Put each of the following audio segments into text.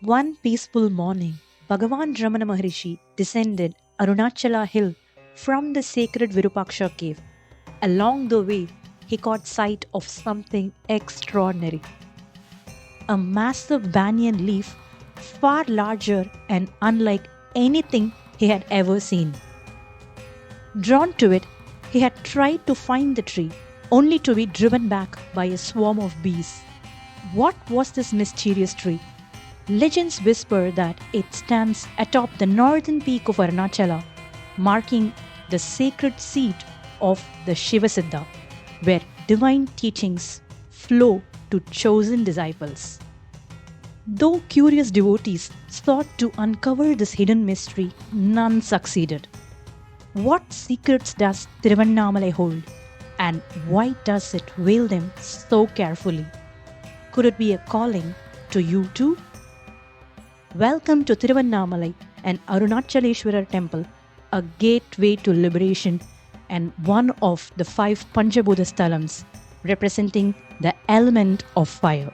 One peaceful morning, Bhagavan Ramana Maharishi descended Arunachala hill from the sacred Virupaksha cave. Along the way, he caught sight of something extraordinary. A massive banyan leaf, far larger and unlike anything he had ever seen. Drawn to it, he had tried to find the tree, only to be driven back by a swarm of bees. What was this mysterious tree? Legends whisper that it stands atop the northern peak of Arunachala, marking the sacred seat of the Shiva Siddha, where divine teachings flow to chosen disciples. Though curious devotees sought to uncover this hidden mystery, none succeeded. What secrets does Thiruvannamalai hold, and why does it veil them so carefully? Could it be a calling to you too? Welcome to Thiruvannamalai and Arunachaleshwarar Temple, a gateway to liberation and one of the 5 Panchabhuta Sthalams, representing the element of fire.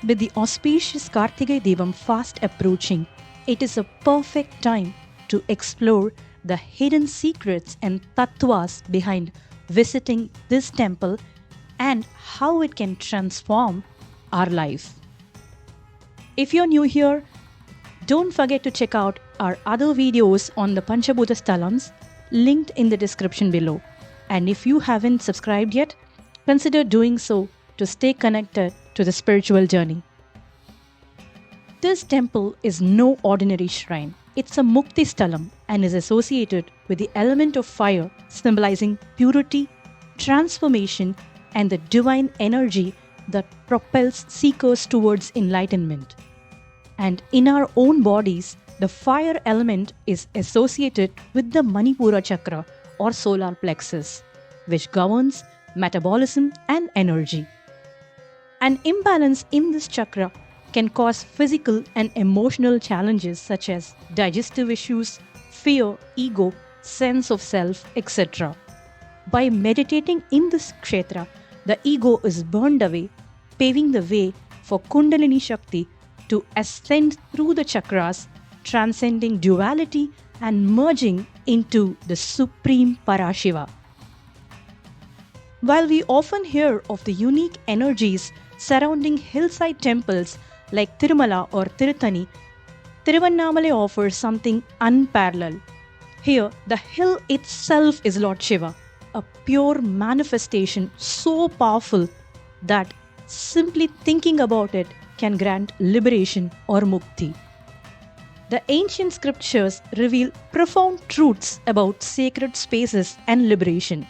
With the auspicious Karthigai Deepam fast approaching, it is a perfect time to explore the hidden secrets and tatvas behind visiting this temple and how it can transform our life. If you're new here, don't forget to check out our other videos on the Panchabhuta Sthalams linked in the description below. And if you haven't subscribed yet, consider doing so to stay connected to the spiritual journey. This temple is no ordinary shrine. It's a Mukti Sthalam and is associated with the element of fire, symbolizing purity, transformation, and the divine energy that propels seekers towards enlightenment. And in our own bodies, the fire element is associated with the Manipura Chakra or solar plexus, which governs metabolism and energy. An imbalance in this chakra can cause physical and emotional challenges such as digestive issues, fear, ego, sense of self, etc. By meditating in this kshetra, the ego is burned away, paving the way for Kundalini Shakti to ascend through the chakras, transcending duality and merging into the supreme Parashiva. While we often hear of the unique energies surrounding hillside temples like Tirumala or Tirutani, Thiruvannamalai offers something unparalleled. Here, the hill itself is Lord Shiva, a pure manifestation so powerful that simply thinking about it can grant liberation or mukti. The ancient scriptures reveal profound truths about sacred spaces and liberation.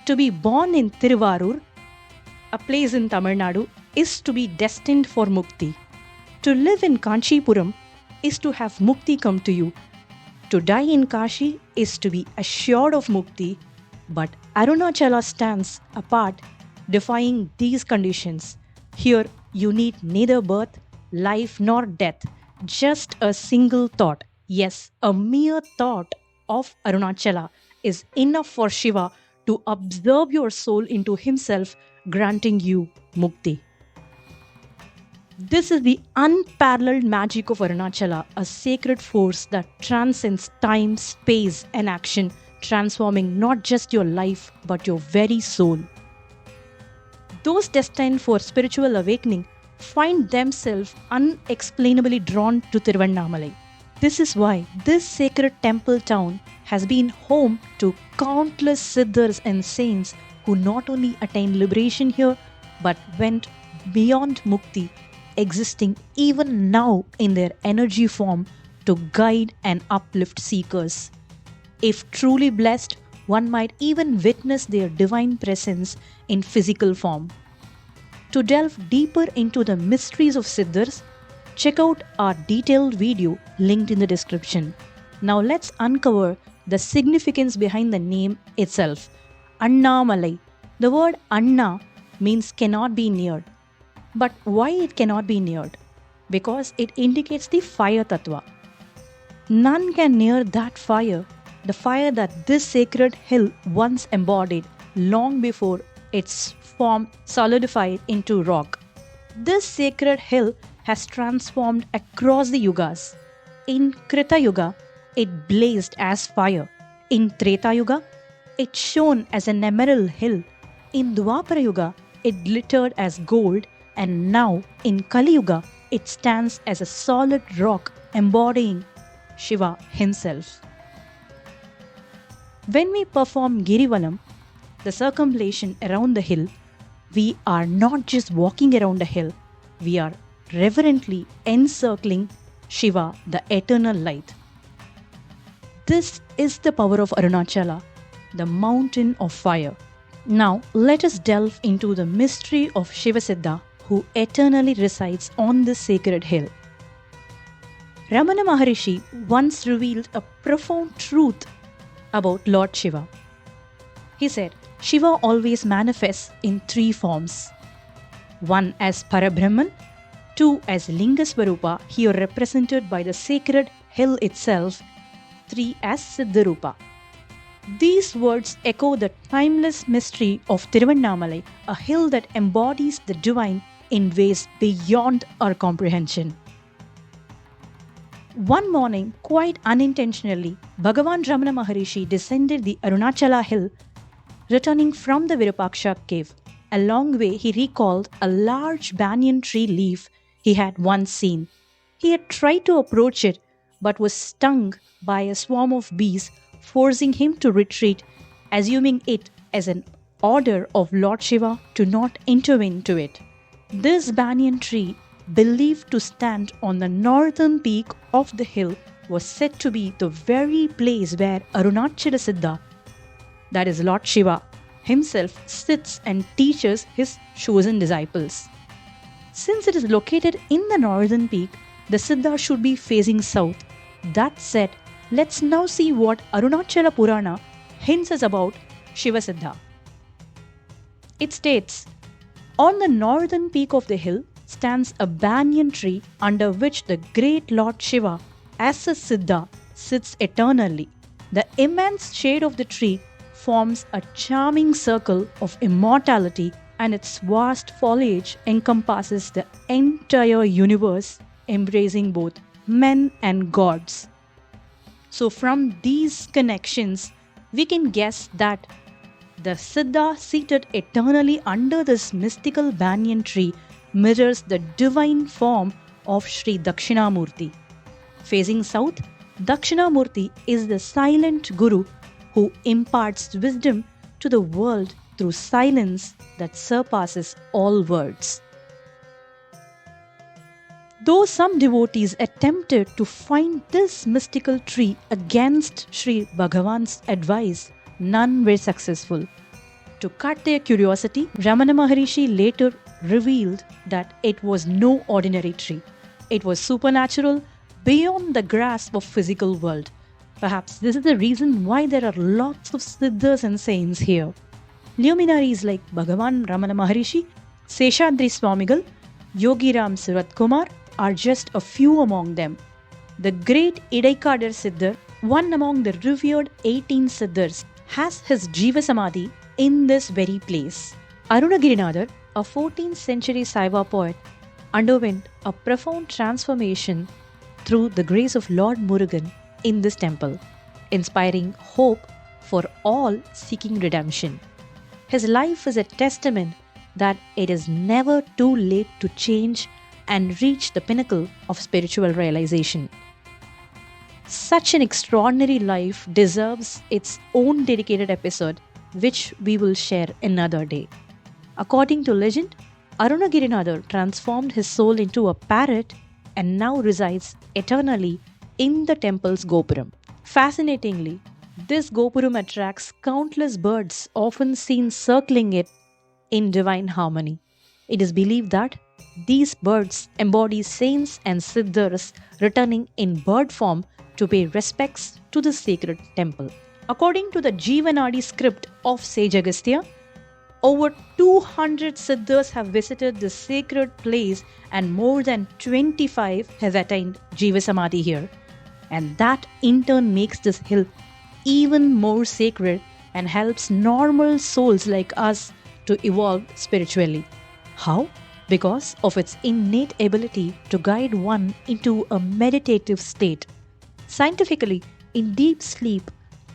To be born in Tiruvarur, a place in Tamil Nadu, is to be destined for mukti. To live in Kanchipuram is to have mukti come to you. To die in Kashi is to be assured of mukti, but Arunachala stands apart, defying these conditions. Here you need neither birth, life nor death, just a single thought. Yes, a mere thought of Arunachala is enough for Shiva to absorb your soul into himself, granting you mukti. This is the unparalleled magic of Arunachala, a sacred force that transcends time, space, and action, transforming not just your life but your very soul. Those destined for spiritual awakening find themselves unexplainably drawn to Thiruvannamalai. This is why this sacred temple town has been home to countless Siddhars and Saints who not only attained liberation here but went beyond Mukti, existing even now in their energy form to guide and uplift seekers. If truly blessed, one might even witness their divine presence in physical form. To delve deeper into the mysteries of Siddhars, check out our detailed video linked in the description. Now let's uncover the significance behind the name itself. Annamalai. The word Anna means cannot be neared. But why it cannot be neared? Because it indicates the fire tattva. None can near that fire the fire that this sacred hill once embodied long before its form solidified into rock. This sacred hill has transformed across the Yugas. In Krita Yuga, it blazed as fire. In Treta Yuga, it shone as an emerald hill. In Dwapara Yuga, it glittered as gold, and now in Kali Yuga, it stands as a solid rock embodying Shiva himself. When we perform Girivalam, the circumambulation around the hill, we are not just walking around a hill, we are reverently encircling Shiva, the eternal light. This is the power of Arunachala, the mountain of fire. Now let us delve into the mystery of Shiva Siddha, who eternally resides on this sacred hill. Ramana Maharishi once revealed a profound truth about Lord Shiva. He said, Shiva always manifests in three forms. One as Parabrahman, two as Lingasvarupa, here represented by the sacred hill itself, three as Siddharupa. These words echo the timeless mystery of Thiruvannamalai, a hill that embodies the divine in ways beyond our comprehension. One morning, quite unintentionally, Bhagavan Ramana Maharishi descended the Arunachala hill, returning from the Virupaksha cave. Along the way, he recalled a large banyan tree leaf he had once seen. He had tried to approach it, but was stung by a swarm of bees, forcing him to retreat, assuming it as an order of Lord Shiva to not intervene to it. This banyan tree, believed to stand on the northern peak of the hill, was said to be the very place where Arunachaleshwarar, that is Lord Shiva, himself sits and teaches his chosen disciples. Since it is located in the northern peak, the Siddhar should be facing south. That said, let's now see what Arunachala Purana hints us about Shiva Siddha. It states, on the northern peak of the hill stands a banyan tree under which the great Lord Shiva, as a Siddha, sits eternally. The immense shade of the tree forms a charming circle of immortality, and its vast foliage encompasses the entire universe, embracing both men and gods. So from these connections, we can guess that the Siddha seated eternally under this mystical banyan tree mirrors the divine form of Sri Dakshinamurti. Facing south, Dakshinamurti is the silent Guru who imparts wisdom to the world through silence that surpasses all words. Though some devotees attempted to find this mystical tree against Sri Bhagavan's advice, none were successful. To cut their curiosity, Ramana Maharishi later revealed that it was no ordinary tree. It was supernatural, beyond the grasp of physical world. Perhaps this is the reason why there are lots of Siddhars and Saints here. Luminaries like Bhagavan Ramana Maharishi, Seshadri Swamigal, Yogiram Surat Kumar are just a few among them. The great Idaikadar Siddhar, one among the revered 18 Siddhars, has his Jiva Samadhi in this very place. Arunagirinadar, a 14th century Saiva poet, underwent a profound transformation through the grace of Lord Murugan in this temple, inspiring hope for all seeking redemption. His life is a testament that it is never too late to change and reach the pinnacle of spiritual realization. Such an extraordinary life deserves its own dedicated episode, which we will share another day. According to legend, Arunagirinadar transformed his soul into a parrot and now resides eternally in the temple's Gopuram. Fascinatingly, this Gopuram attracts countless birds, often seen circling it in divine harmony. It is believed that these birds embody saints and siddhars returning in bird form to pay respects to the sacred temple. According to the Jivanadi script of Sage Agastya, over 200 siddhars have visited this sacred place and more than 25 have attained Jiva Samadhi here. And that in turn makes this hill even more sacred and helps normal souls like us to evolve spiritually. How? Because of its innate ability to guide one into a meditative state. Scientifically, in deep sleep,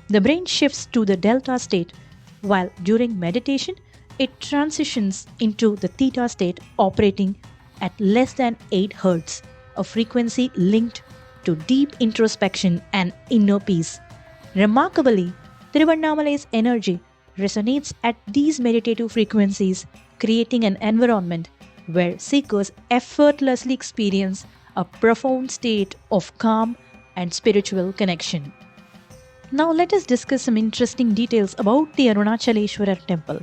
the brain shifts to the delta state, while during meditation, it transitions into the theta state operating at less than 8 Hz, a frequency linked to deep introspection and inner peace. Remarkably, Thiruvannamalai's energy resonates at these meditative frequencies, creating an environment where seekers effortlessly experience a profound state of calm and spiritual connection. Now let us discuss some interesting details about the Arunachaleshwarar Temple.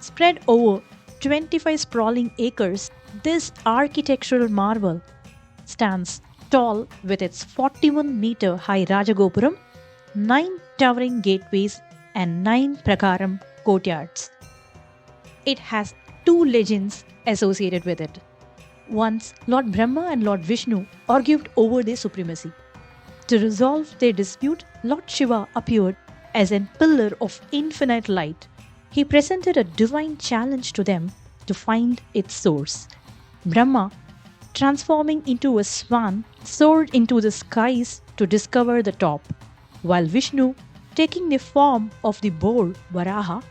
Spread over 25 sprawling acres, this architectural marvel stands tall with its 41-meter high Rajagopuram, 9 towering gateways, and 9 prakaram courtyards. It has 2 legends associated with it. Once, Lord Brahma and Lord Vishnu argued over their supremacy. To resolve their dispute, Lord Shiva appeared as a pillar of infinite light. He presented a divine challenge to them to find its source. Brahma, transforming into a swan, soared into the skies to discover the top, while Vishnu, taking the form of the boar Varaha,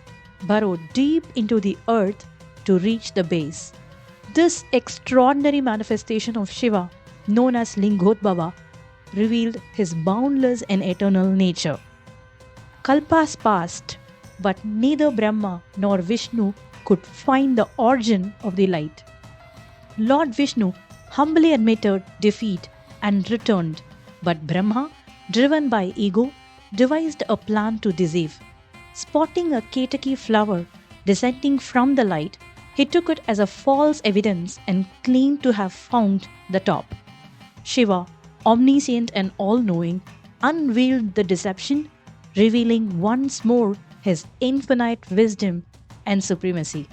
burrowed deep into the earth to reach the base. This extraordinary manifestation of Shiva, known as Lingothbhava, revealed his boundless and eternal nature. Kalpas passed, but neither Brahma nor Vishnu could find the origin of the light. Lord Vishnu humbly admitted defeat and returned, but Brahma, driven by ego, devised a plan to deceive. Spotting a Ketaki flower descending from the light, he took it as a false evidence and claimed to have found the top. Shiva, omniscient and all-knowing, unveiled the deception, revealing once more his infinite wisdom and supremacy.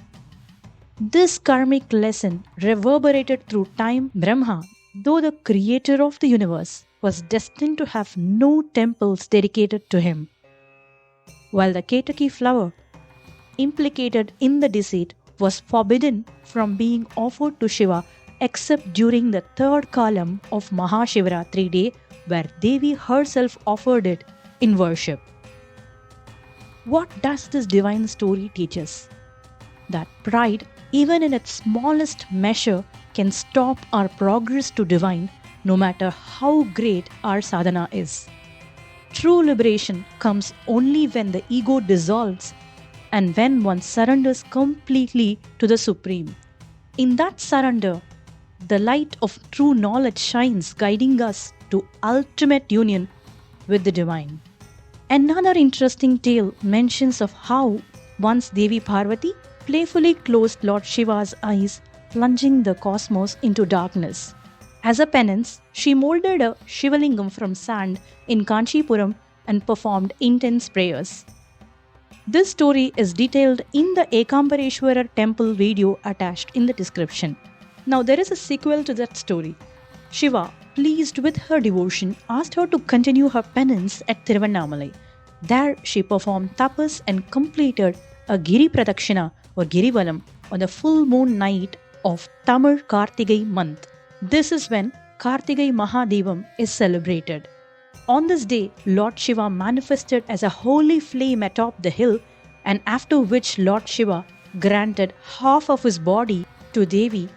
This karmic lesson reverberated through time. Brahma, though the creator of the universe, was destined to have no temples dedicated to him, while the Ketaki flower, implicated in the deceit, was forbidden from being offered to Shiva except during the 3rd column of Mahashivratri day, where Devi herself offered it in worship. What does this divine story teach us? That pride, even in its smallest measure, can stop our progress to divine, no matter how great our sadhana is. True liberation comes only when the ego dissolves and when one surrenders completely to the Supreme. In that surrender, the light of true knowledge shines, guiding us to ultimate union with the divine. Another interesting tale mentions of how once Devi Parvati playfully closed Lord Shiva's eyes, plunging the cosmos into darkness. As a penance, she molded a Shivalingam from sand in Kanchipuram and performed intense prayers. This story is detailed in the Ekambareshwarar Temple video attached in the description. Now there is a sequel to that story. Shiva, pleased with her devotion, asked her to continue her penance at Thiruvannamalai. There she performed tapas and completed a Giri Pradakshina or Girivalam on the full moon night of Tamil Karthigai month. This is when Karthigai Deepam is celebrated. On this day, Lord Shiva manifested as a holy flame atop the hill, and after which Lord Shiva granted half of his body to Devi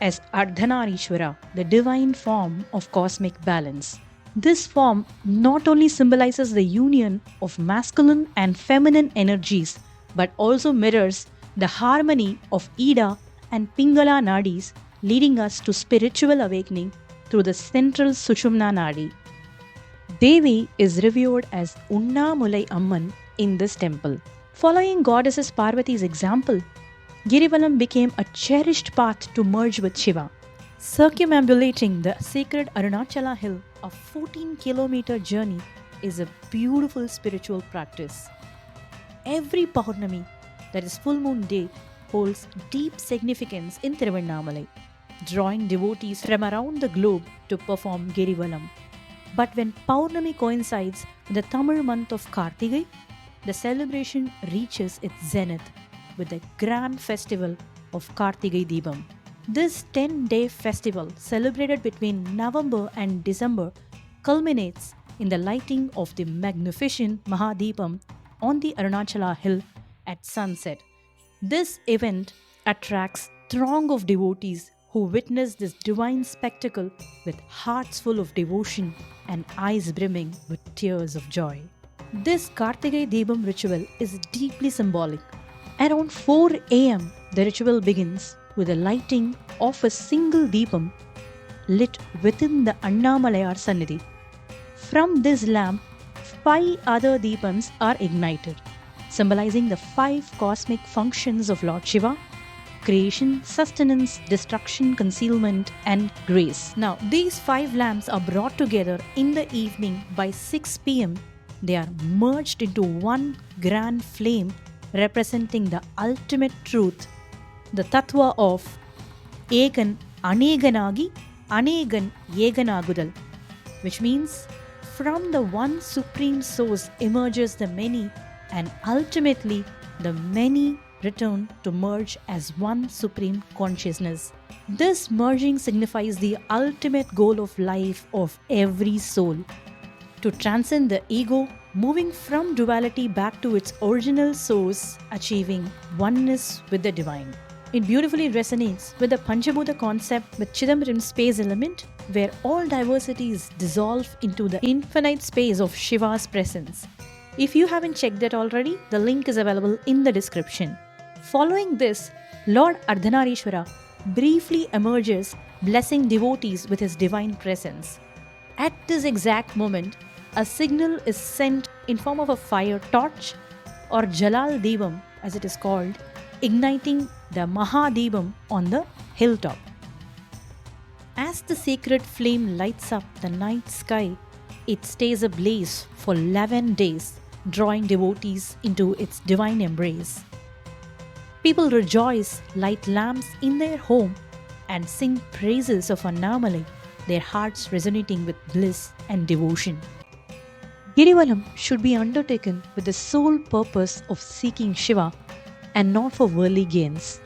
as Arthanareeshwara, the divine form of cosmic balance. This form not only symbolizes the union of masculine and feminine energies, but also mirrors the harmony of Ida and Pingala Nadis, leading us to spiritual awakening through the central Sushumna Nadi. Devi is revered as Annamalai Amman in this temple. Following goddesses Parvati's example, Girivalam became a cherished path to merge with Shiva. Circumambulating the sacred Arunachala hill, a 14-kilometer journey, is a beautiful spiritual practice. Every Paurnami, that is full moon day, holds deep significance in Thiruvannamalai, drawing devotees from around the globe to perform Girivalam. But when Paurnami coincides with the Tamil month of Karthigai, the celebration reaches its zenith with the grand festival of Karthigai Deepam. This 10-day festival, celebrated between November and December, culminates in the lighting of the magnificent Mahadeepam on the Arunachala hill at sunset. This event attracts throng of devotees who witness this divine spectacle with hearts full of devotion and eyes brimming with tears of joy. This Karthigai Deepam ritual is deeply symbolic. Around 4 am, the ritual begins with the lighting of a single Deepam lit within the Annamalai Sannidhi. From this lamp, 5 other Deepams are ignited, symbolizing the 5 cosmic functions of Lord Shiva: creation, sustenance, destruction, concealment, and grace. Now, these 5 lamps are brought together in the evening by 6 pm. They are merged into one grand flame representing the ultimate truth, the tattva of Egan Aneganagi, Anegan Yeganagudal, which means from the one supreme source emerges the many, and ultimately the many return to merge as one supreme consciousness. This merging signifies the ultimate goal of life of every soul: to transcend the ego, moving from duality back to its original source, achieving oneness with the divine. It beautifully resonates with the Panchabhuta concept with Chidambaram's space element, where all diversities dissolve into the infinite space of Shiva's presence. If you haven't checked that already, the link is available in the description. Following this, Lord Arthanareeshwara briefly emerges, blessing devotees with his divine presence. At this exact moment, a signal is sent in form of a fire torch, or Jalal Devam as it is called, igniting the Mahadevam on the hilltop. As the sacred flame lights up the night sky, it stays ablaze for 11 days, drawing devotees into its divine embrace. People rejoice, light lamps in their home, and sing praises of Annamalai, their hearts resonating with bliss and devotion. Girivalam should be undertaken with the sole purpose of seeking Shiva and not for worldly gains.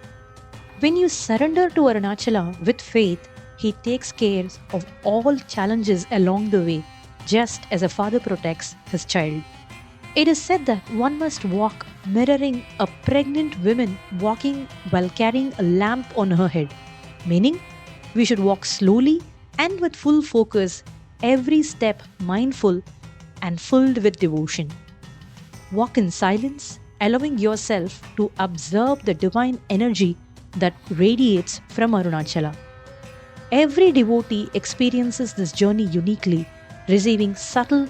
When you surrender to Arunachala with faith, he takes care of all challenges along the way, just as a father protects his child. It is said that one must walk mirroring a pregnant woman walking while carrying a lamp on her head, meaning we should walk slowly and with full focus, every step mindful and filled with devotion. Walk in silence, allowing yourself to observe the divine energy that radiates from Arunachala. Every devotee experiences this journey uniquely, receiving subtle,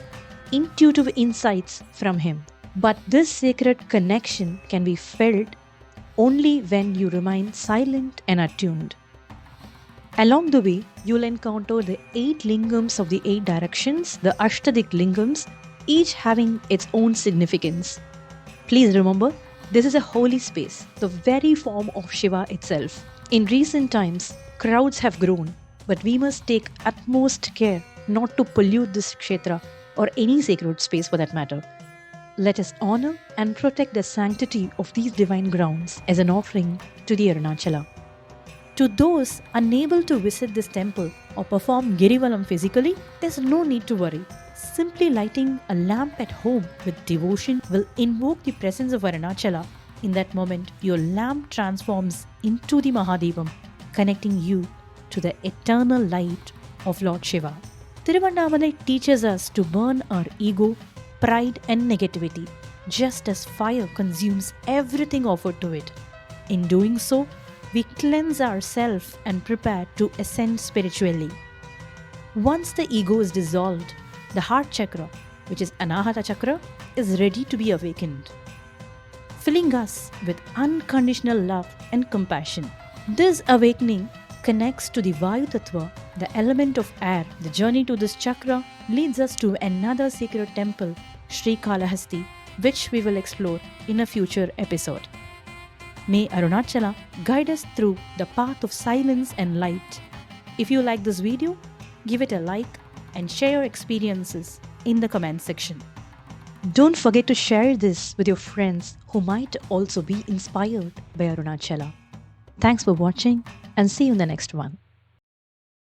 intuitive insights from him. But this sacred connection can be felt only when you remain silent and attuned. Along the way, you'll encounter the 8 lingams of the 8 directions, the Ashtadik lingams, each having its own significance. Please remember, this is a holy space, the very form of Shiva itself. In recent times, crowds have grown, but we must take utmost care not to pollute this kshetra or any sacred space for that matter. Let us honor and protect the sanctity of these divine grounds as an offering to the Arunachala. To those unable to visit this temple or perform Girivalam physically, there's no need to worry. Simply lighting a lamp at home with devotion will invoke the presence of Arunachala. In that moment, your lamp transforms into the Mahadevam, connecting you to the eternal light of Lord Shiva. Thiruvannamalai teaches us to burn our ego, pride and negativity, just as fire consumes everything offered to it. In doing so, we cleanse ourselves and prepare to ascend spiritually. Once the ego is dissolved, the heart chakra, which is Anahata chakra, is ready to be awakened, filling us with unconditional love and compassion. This awakening connects to the Vayu Tattva, the element of air. The journey to this chakra leads us to another sacred temple, Sri Kalahasti, which we will explore in a future episode. May Arunachala guide us through the path of silence and light. If you like this video, give it a like and share your experiences in the comment section. Don't forget to share this with your friends who might also be inspired by Arunachala. Thanks for watching and see you in the next one.